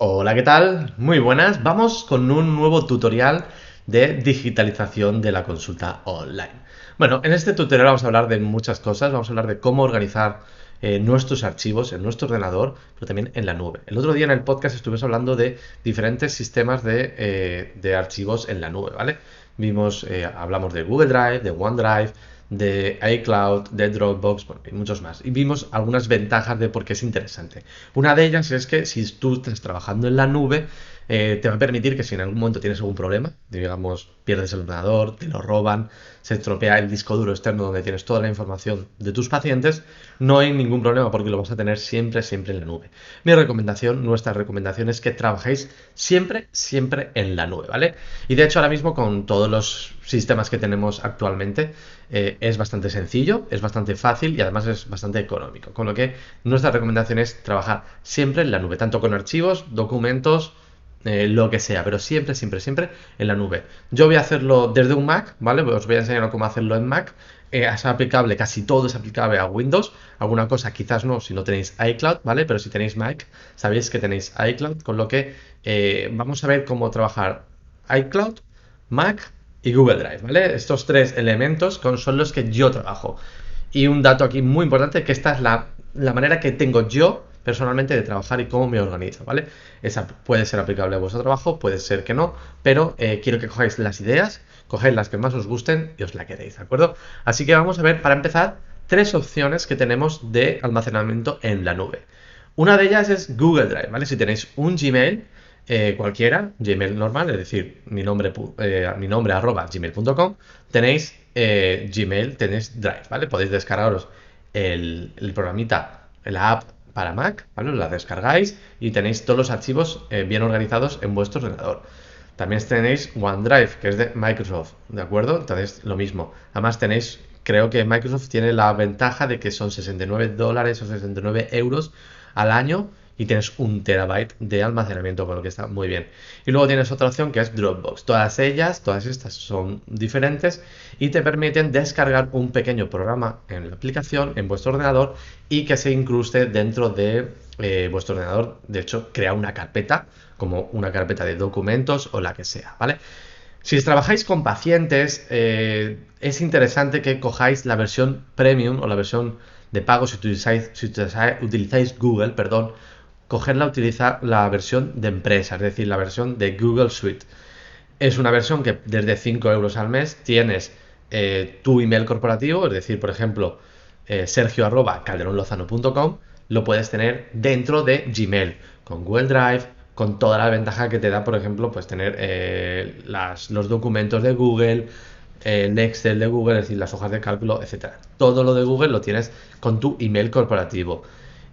Hola, ¿qué tal? Muy buenas. Vamos con un nuevo tutorial de digitalización de la consulta online. Bueno, en este tutorial vamos a hablar de muchas cosas. Vamos a hablar de cómo organizar nuestros archivos en nuestro ordenador, pero también en la nube. El otro día en el podcast estuvimos hablando de diferentes sistemas de archivos en la nube, ¿vale? Hablamos de Google Drive, de OneDrive, de iCloud, de Dropbox, bueno, y muchos más. Y vimos algunas ventajas de por qué es interesante. Una de ellas es que si tú estás trabajando en la nube, te va a permitir que si en algún momento tienes algún problema, digamos, pierdes el ordenador, te lo roban, se estropea el disco duro externo donde tienes toda la información de tus pacientes, no hay ningún problema porque lo vas a tener siempre, siempre en la nube. Mi recomendación, nuestra recomendación es que trabajéis siempre, siempre en la nube, ¿vale? Y de hecho ahora mismo con todos los sistemas que tenemos actualmente, es bastante sencillo, es bastante fácil y además es bastante económico. Con lo que nuestra recomendación es trabajar siempre en la nube, tanto con archivos, documentos, lo que sea, pero siempre, siempre, siempre en la nube. Yo voy a hacerlo desde un Mac, ¿vale? Os voy a enseñar cómo hacerlo en Mac. Es aplicable, casi todo es aplicable a Windows. Alguna cosa quizás no, si no tenéis iCloud, ¿vale? Pero si tenéis Mac, sabéis que tenéis iCloud, con lo que vamos a ver cómo trabajar iCloud, Mac y Google Drive, ¿vale? Estos tres elementos son los que yo trabajo. Y un dato aquí muy importante, que esta es la manera que tengo yo personalmente de trabajar y cómo me organizo, ¿vale? Esa puede ser aplicable a vuestro trabajo, puede ser que no, pero quiero que cojáis las ideas, coged las que más os gusten y os la quedéis, ¿de acuerdo? Así que vamos a ver, para empezar, tres opciones que tenemos de almacenamiento en la nube. Una de ellas es Google Drive, ¿vale? Si tenéis un Gmail, cualquiera, Gmail normal, es decir, mi nombre @gmail.com, tenéis Gmail, tenéis Drive, ¿vale? Podéis descargaros el programita, la app para Mac, ¿vale? La descargáis y tenéis todos los archivos bien organizados en vuestro ordenador. También tenéis OneDrive, que es de Microsoft, ¿de acuerdo? Entonces, lo mismo. Además tenéis, creo que Microsoft tiene la ventaja de que son $69 o 69 euros al año y tienes 1 TB de almacenamiento, con lo que está muy bien. Y luego tienes otra opción que es Dropbox. Todas estas son diferentes y te permiten descargar un pequeño programa en la aplicación, en vuestro ordenador, y que se incruste dentro de vuestro ordenador. De hecho, crea una carpeta, como una carpeta de documentos o la que sea, ¿vale? Si trabajáis con pacientes, es interesante que cojáis la versión premium o la versión de pago si utilizáis Google, perdón, cogerla, utilizar la versión de empresa, es decir, la versión de Google Suite. Es una versión que desde 5 euros al mes tienes tu email corporativo, es decir, por ejemplo, sergio@calderonlozano.com, lo puedes tener dentro de Gmail, con Google Drive, con toda la ventaja que te da, por ejemplo, pues tener los documentos de Google, el Excel de Google, es decir, las hojas de cálculo, etcétera. Todo lo de Google lo tienes con tu email corporativo.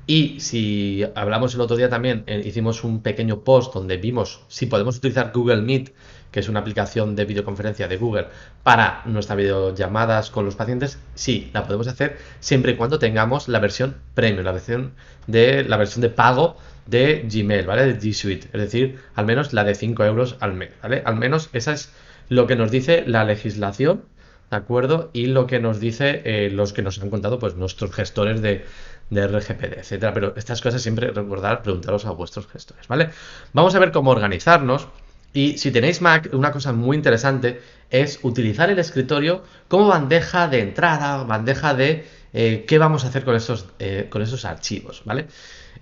Y si hablamos el otro día también, hicimos un pequeño post donde vimos si podemos utilizar Google Meet, que es una aplicación de videoconferencia de Google, para nuestras videollamadas con los pacientes. Sí, la podemos hacer siempre y cuando tengamos la versión premium, la versión de pago de Gmail, ¿vale? De G Suite, es decir, al menos la de 5 euros al mes, ¿vale? Al menos esa es lo que nos dice la legislación, ¿de acuerdo? Y lo que nos dice los que nos han contado, pues nuestros gestores de RGPD, etcétera. Pero estas cosas siempre recordar, preguntaros a vuestros gestores, ¿vale? Vamos a ver cómo organizarnos. Y si tenéis Mac, una cosa muy interesante es utilizar el escritorio como bandeja de entrada, bandeja de qué vamos a hacer con esos archivos, ¿vale?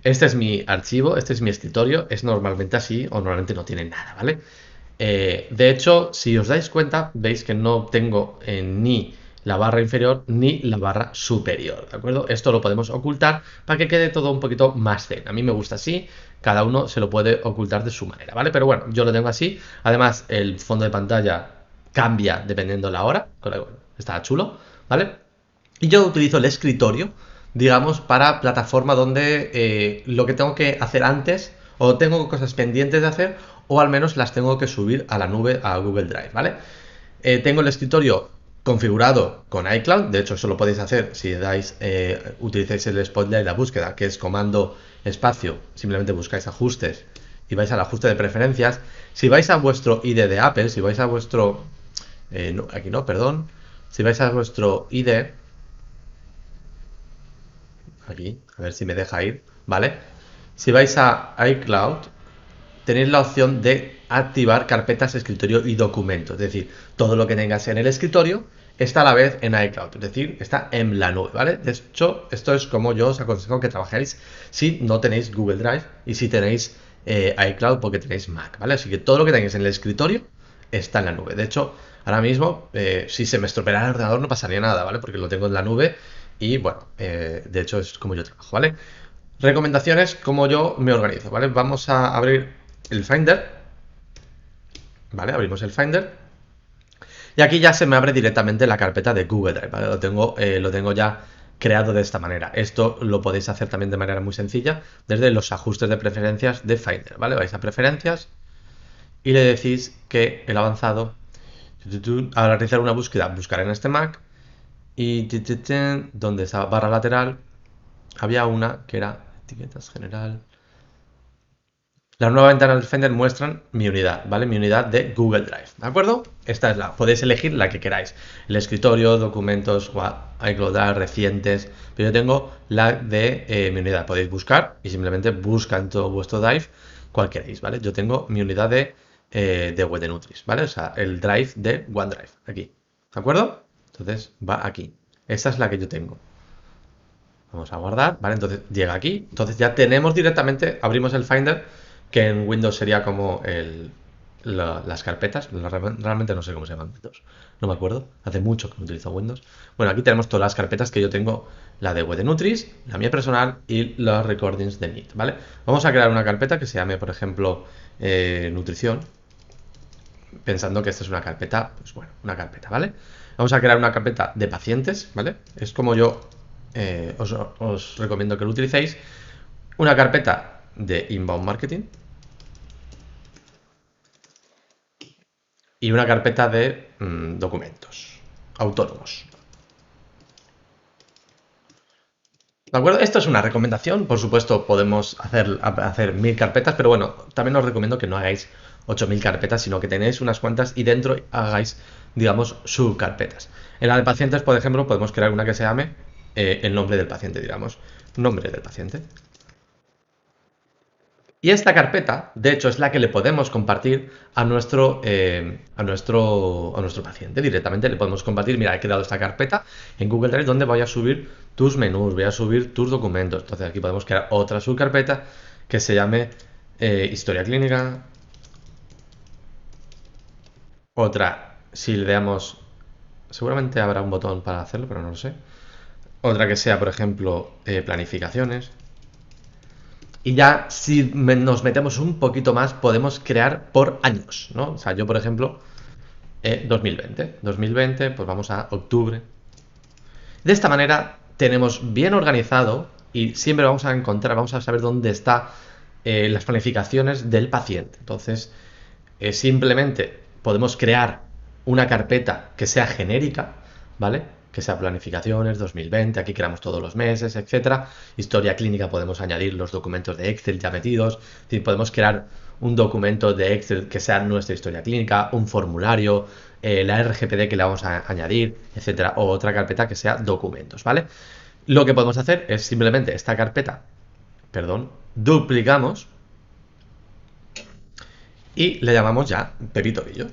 Este es mi archivo, este es mi escritorio, es normalmente así o normalmente no tiene nada, ¿vale? De hecho, si os dais cuenta, veis que no tengo ni la barra inferior ni la barra superior, ¿de acuerdo? Esto lo podemos ocultar para que quede todo un poquito más zen. A mí me gusta así, cada uno se lo puede ocultar de su manera, ¿vale? Pero bueno, yo lo tengo así. Además, el fondo de pantalla cambia dependiendo la hora, está chulo, ¿vale? Y yo utilizo el escritorio, digamos, para plataforma donde lo que tengo que hacer antes, o tengo cosas pendientes de hacer, o al menos las tengo que subir a la nube, a Google Drive, ¿vale? Tengo el escritorio configurado con iCloud. De hecho, eso lo podéis hacer si utilizáis el Spotlight, la búsqueda, que es comando espacio, simplemente buscáis ajustes y vais al ajuste de preferencias. Si vais a vuestro ID de Apple, si vais a vuestro no, aquí no, perdón, si vais a vuestro ID, aquí, a ver si me deja ir, ¿vale? Si vais a iCloud, tenéis la opción de activar carpetas, escritorio y documento. Es decir, todo lo que tengas en el escritorio está a la vez en iCloud, es decir, está en la nube, ¿vale? De hecho, esto es como yo os aconsejo que trabajéis si no tenéis Google Drive y si tenéis iCloud porque tenéis Mac, ¿vale? Así que todo lo que tengáis en el escritorio está en la nube. De hecho, ahora mismo, si se me estropeara el ordenador no pasaría nada, ¿vale? Porque lo tengo en la nube y, bueno, de hecho es como yo trabajo, ¿vale? Recomendaciones, como yo me organizo, ¿vale? Vamos a abrir el Finder, ¿vale? Abrimos el Finder. Y aquí ya se me abre directamente la carpeta de Google Drive, ¿vale? Lo tengo ya creado de esta manera. Esto lo podéis hacer también de manera muy sencilla desde los ajustes de preferencias de Finder, ¿vale? Vais a preferencias y le decís que el avanzado, al realizar una búsqueda, buscar en este Mac y donde está barra lateral, había una que era etiquetas general. Las nuevas ventanas del Finder muestran mi unidad, ¿vale? Mi unidad de Google Drive, ¿de acuerdo? Esta es podéis elegir la que queráis. El escritorio, documentos, iCloud, recientes. Pero yo tengo la de mi unidad. Podéis buscar y simplemente busca en todo vuestro Drive cual queréis, ¿vale? Yo tengo mi unidad de Web de Nutris, ¿vale? O sea, el Drive de OneDrive, aquí, ¿de acuerdo? Entonces va aquí. Esta es la que yo tengo. Vamos a guardar, ¿vale? Entonces llega aquí. Entonces ya tenemos directamente, abrimos el Finder, que en Windows sería como las carpetas. Realmente no sé cómo se llaman Windows. No me acuerdo. Hace mucho que no utilizo Windows. Bueno, aquí tenemos todas las carpetas que yo tengo. La de Web de Nutris, la mía personal y los recordings de Meet, ¿vale? Vamos a crear una carpeta que se llame, por ejemplo, nutrición. Pensando que esta es una carpeta, pues bueno, una carpeta, ¿vale? Vamos a crear una carpeta de pacientes, ¿vale? Es como yo os recomiendo que lo utilicéis. Una carpeta de inbound marketing y una carpeta de documentos autónomos. ¿De acuerdo? Esto es una recomendación. Por supuesto, podemos hacer 1000 carpetas, pero bueno, también os recomiendo que no hagáis 8000 carpetas, sino que tenéis unas cuantas y dentro hagáis, digamos, subcarpetas. En la de pacientes, por ejemplo, podemos crear una que se llame el nombre del paciente, digamos. Nombre del paciente. Y esta carpeta, de hecho, es la que le podemos compartir a nuestro paciente. Directamente le podemos compartir, mira, he creado esta carpeta en Google Drive donde voy a subir tus menús, voy a subir tus documentos. Entonces aquí podemos crear otra subcarpeta que se llame historia clínica. Otra, si le damos, seguramente habrá un botón para hacerlo, pero no lo sé. Otra que sea, por ejemplo, planificaciones. Y ya si nos metemos un poquito más, podemos crear por años, ¿no? O sea, yo, por ejemplo, 2020. 2020, pues vamos a octubre. De esta manera tenemos bien organizado y siempre vamos a encontrar, vamos a saber dónde están las planificaciones del paciente. Entonces, simplemente podemos crear una carpeta que sea genérica, ¿vale? Que sea planificaciones 2020, aquí creamos todos los meses, etcétera. Historia clínica podemos añadir los documentos de Excel ya metidos, es decir, podemos crear un documento de Excel que sea nuestra historia clínica, un formulario, la RGPD que le vamos a añadir, etcétera, o otra carpeta que sea documentos, ¿vale? Lo que podemos hacer es simplemente esta carpeta, perdón, duplicamos y le llamamos ya Pepito Grillo.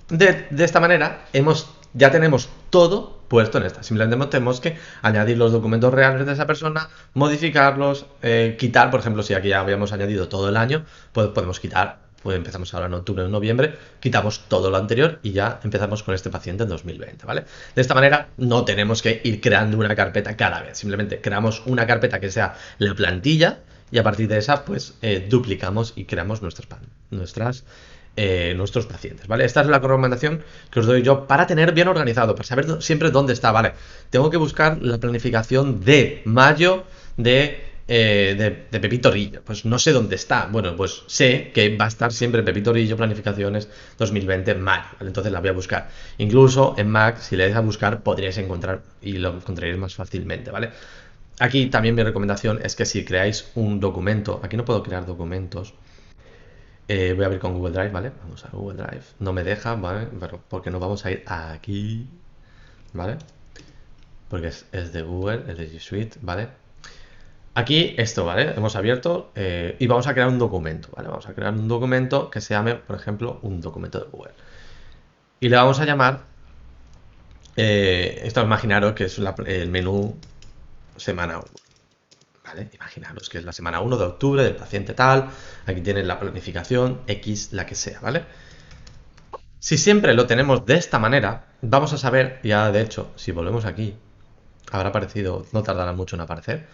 De esta manera ya tenemos todo puesto en esta. Simplemente tenemos que añadir los documentos reales de esa persona, modificarlos, quitar, por ejemplo, si aquí ya habíamos añadido todo el año, pues podemos quitar, pues empezamos ahora en octubre o en noviembre, quitamos todo lo anterior y ya empezamos con este paciente en 2020, ¿vale? De esta manera no tenemos que ir creando una carpeta cada vez, simplemente creamos una carpeta que sea la plantilla y a partir de esa, pues duplicamos y creamos nuestros pacientes, ¿vale? Esta es la recomendación que os doy yo para tener bien organizado, para saber siempre dónde está, ¿vale? Tengo que buscar la planificación de mayo de Pepito Grillo, pues no sé dónde está. Bueno, pues sé que va a estar siempre Pepito Grillo, planificaciones 2020 en mayo, ¿vale? Entonces la voy a buscar. Incluso en Mac, si le dais a buscar, podríais encontrar y lo encontraréis más fácilmente, ¿vale? Aquí también mi recomendación es que si creáis un documento, aquí no puedo crear documentos. Voy a abrir con Google Drive, ¿vale? Vamos a Google Drive. No me deja, ¿vale? Pero porque nos vamos a ir aquí, ¿vale? Porque es de Google, es de G Suite, ¿vale? Aquí esto, ¿vale? Hemos abierto y vamos a crear un documento, ¿vale? Vamos a crear un documento que se llame, por ejemplo, un documento de Google. Y le vamos a llamar, esto imaginaros que es el menú semana 1, ¿vale? Imaginaros que es la semana 1 de octubre del paciente tal, aquí tienes la planificación X, la que sea, ¿vale? Si siempre lo tenemos de esta manera, vamos a saber, ya de hecho, si volvemos aquí, habrá aparecido, no tardará mucho en aparecer,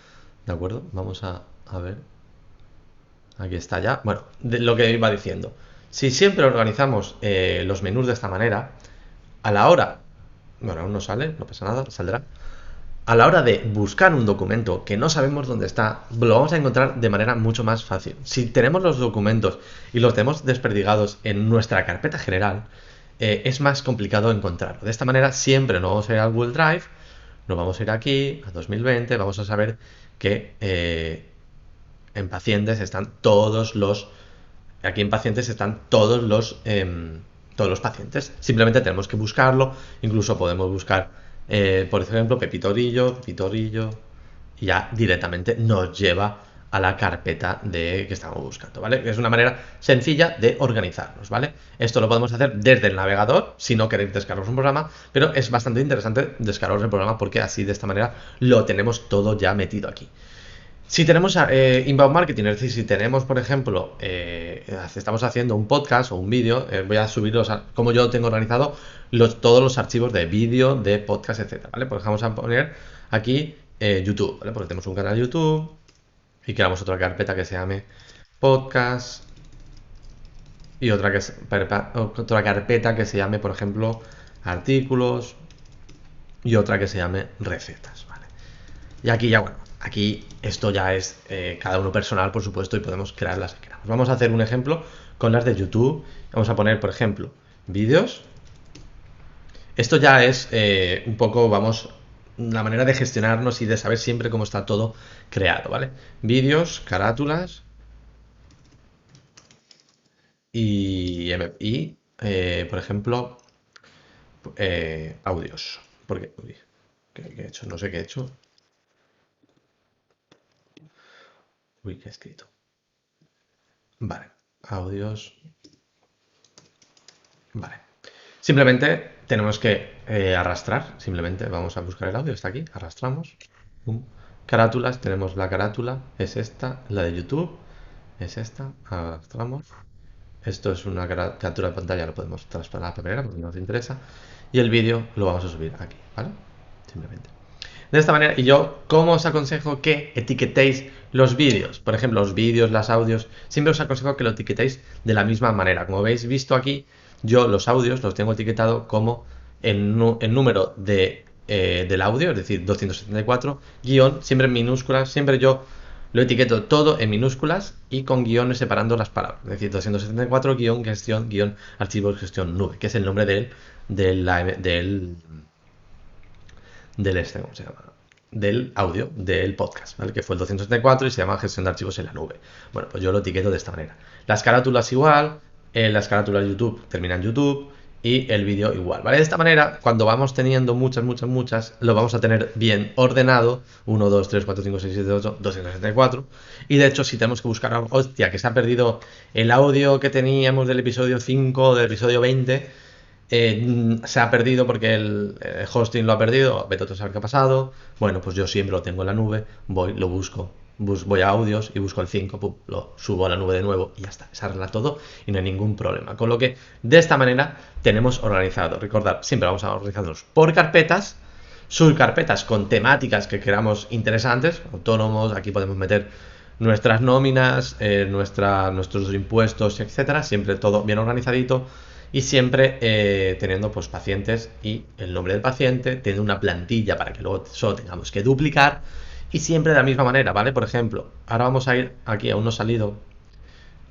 ¿de acuerdo? Vamos a ver. Aquí está ya. Bueno, de lo que iba diciendo. Si siempre organizamos los menús de esta manera, a la hora, bueno, aún no sale, no pasa nada, saldrá. A la hora de buscar un documento que no sabemos dónde está, lo vamos a encontrar de manera mucho más fácil. Si tenemos los documentos y los tenemos desperdigados en nuestra carpeta general, es más complicado encontrarlo. De esta manera siempre nos vamos a ir al Google Drive, nos vamos a ir aquí, a 2020, vamos a saber que en pacientes están todos los... Aquí en pacientes están todos los pacientes. Simplemente tenemos que buscarlo. Incluso podemos buscar, por ejemplo, Pepitorillo, y ya directamente nos lleva a la carpeta que estamos buscando, ¿vale? Es una manera sencilla de organizarnos, ¿vale? Esto lo podemos hacer desde el navegador, si no queréis descargaros un programa, pero es bastante interesante descargaros el programa porque así de esta manera lo tenemos todo ya metido aquí. Si tenemos inbound marketing, es decir, si tenemos, por ejemplo, estamos haciendo un podcast o un vídeo, voy a subirlos, como yo tengo organizado, todos los archivos de vídeo, de podcast, etcétera, ¿vale? Pues vamos a poner aquí YouTube, ¿vale? Porque tenemos un canal de YouTube y creamos otra carpeta que se llame podcast y otra carpeta que se llame, por ejemplo, artículos y otra que se llame recetas, ¿vale? Y aquí ya, bueno, aquí esto ya es cada uno personal, por supuesto, y podemos crear las que queramos. Vamos a hacer un ejemplo con las de YouTube. Vamos a poner, por ejemplo, vídeos. Esto ya es un poco, vamos, la manera de gestionarnos y de saber siempre cómo está todo creado, ¿vale? Vídeos, carátulas y por ejemplo, audios. Porque, uy, ¿qué he hecho? No sé qué he hecho. Uy, ¿qué he escrito? Vale, audios. Vale. Simplemente tenemos que arrastrar. Simplemente vamos a buscar el audio. Está aquí. Arrastramos. Pum. Carátulas. Tenemos la carátula. Es esta. La de YouTube. Es esta. Arrastramos. Esto es una captura de pantalla. Lo podemos traspasar a la papelera porque no nos interesa. Y el vídeo lo vamos a subir aquí. ¿Vale? Simplemente. De esta manera, y yo, ¿cómo os aconsejo que etiquetéis los vídeos? Por ejemplo, los vídeos, los audios, siempre os aconsejo que lo etiquetéis de la misma manera. Como habéis visto aquí, yo los audios los tengo etiquetado como el número del audio, es decir, 274, guión, siempre en minúsculas, siempre yo lo etiqueto todo en minúsculas y con guiones separando las palabras. Es decir, 274 guión gestión guión archivos gestión nube, que es el nombre del ¿cómo se llama? Del audio del podcast, ¿vale? Que fue el 274 y se llama gestión de archivos en la nube. Bueno, pues yo lo etiqueto de esta manera. Las carátulas igual, las carátulas de YouTube terminan YouTube y el vídeo igual, ¿vale? De esta manera, cuando vamos teniendo muchas, lo vamos a tener bien ordenado. 1, 2, 3, 4, 5, 6, 7, 8, 264. Y de hecho, si tenemos que buscar algo, hostia, que se ha perdido el audio que teníamos del episodio 5, del episodio 20, se ha perdido porque el hosting lo ha perdido, vete a saber qué ha pasado. Bueno, pues yo siempre lo tengo en la nube, voy, lo busco, voy a audios y busco el 5, pum, lo subo a la nube de nuevo y ya está, se arregla todo y no hay ningún problema. Con lo que de esta manera tenemos organizado. Recordad, siempre vamos a organizarnos por carpetas, subcarpetas con temáticas que queramos interesantes, autónomos, aquí podemos meter nuestras nóminas, nuestros impuestos, etcétera, siempre todo bien organizadito y siempre teniendo pues pacientes y el nombre del paciente, teniendo una plantilla para que luego solo tengamos que duplicar y siempre de la misma manera, ¿vale? Por ejemplo, ahora vamos a ir aquí, aún no ha salido,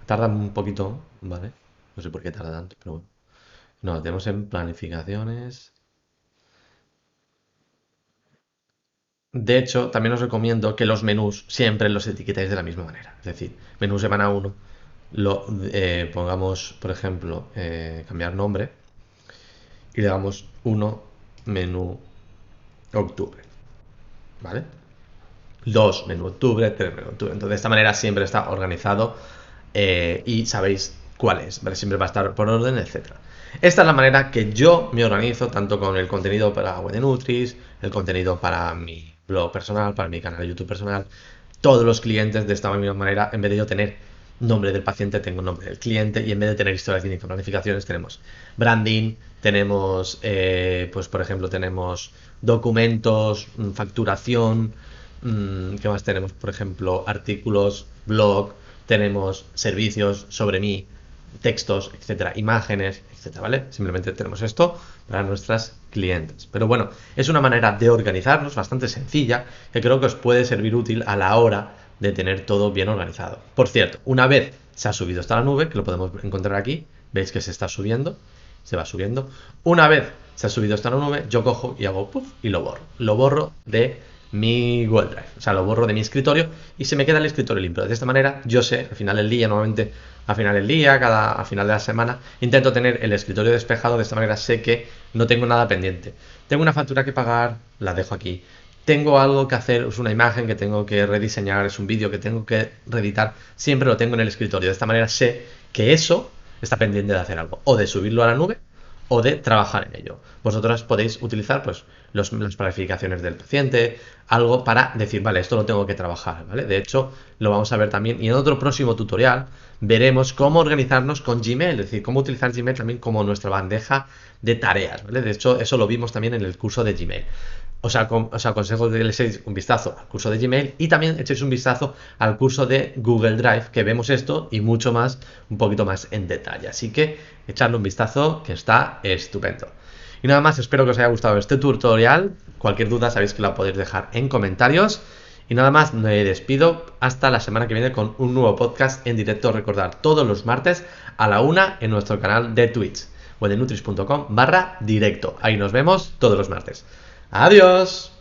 tarda un poquito, ¿vale? No sé por qué tarda tanto, pero bueno. No, tenemos en planificaciones. De hecho, también os recomiendo que los menús siempre los etiquetáis de la misma manera. Es decir, menú semana 1, pongamos, por ejemplo, cambiar nombre y le damos 1 menú octubre. ¿Vale? 2 menú octubre, 3 menú octubre. Entonces, de esta manera siempre está organizado y sabéis cuál es, ¿vale? Siempre va a estar por orden, etcétera. Esta es la manera que yo me organizo, tanto con el contenido para Web de Nutris, el contenido para mi blog personal, para mi canal de YouTube personal. Todos los clientes de esta misma manera, en vez de yo tener nombre del paciente, tengo nombre del cliente, y en vez de tener historias clínicas y planificaciones, tenemos branding, tenemos, pues por ejemplo, tenemos documentos, facturación, ¿qué más tenemos? Por ejemplo, artículos, blog, tenemos servicios sobre mí, textos, etcétera, imágenes, etcétera, ¿vale? Simplemente tenemos esto para nuestras clientes. Pero bueno, es una manera de organizarnos bastante sencilla que creo que os puede servir útil a la hora de tener todo bien organizado. Por cierto, una vez se ha subido hasta la nube, que lo podemos encontrar aquí, veis que se está subiendo, se va subiendo. Una vez se ha subido hasta la nube, yo cojo y hago puff y lo borro. Lo borro de mi Google Drive, o sea, lo borro de mi escritorio y se me queda el escritorio limpio. De esta manera, yo sé, al final del día, normalmente al final del día, al final de la semana, intento tener el escritorio despejado. De esta manera sé que no tengo nada pendiente. Tengo una factura que pagar, la dejo aquí. Tengo algo que hacer, es una imagen que tengo que rediseñar, es un vídeo que tengo que reeditar, siempre lo tengo en el escritorio. De esta manera sé que eso está pendiente de hacer algo, o de subirlo a la nube, o de trabajar en ello. Vosotros podéis utilizar pues las planificaciones del paciente, algo para decir, vale, esto lo tengo que trabajar, ¿vale? De hecho, lo vamos a ver también, y en otro próximo tutorial veremos cómo organizarnos con Gmail, es decir, cómo utilizar Gmail también como nuestra bandeja de tareas, ¿vale? De hecho, eso lo vimos también en el curso de Gmail. Os aconsejo que le echéis un vistazo al curso de Gmail y también echéis un vistazo al curso de Google Drive, que vemos esto y mucho más, un poquito más en detalle. Así que echadle un vistazo, que está estupendo. Y nada más, espero que os haya gustado este tutorial. Cualquier duda sabéis que la podéis dejar en comentarios. Y nada más, me despido hasta la semana que viene con un nuevo podcast en directo. Recordad, todos los martes a la 1 en nuestro canal de Twitch, webdenutris.com/directo. Ahí nos vemos todos los martes. ¡Adiós!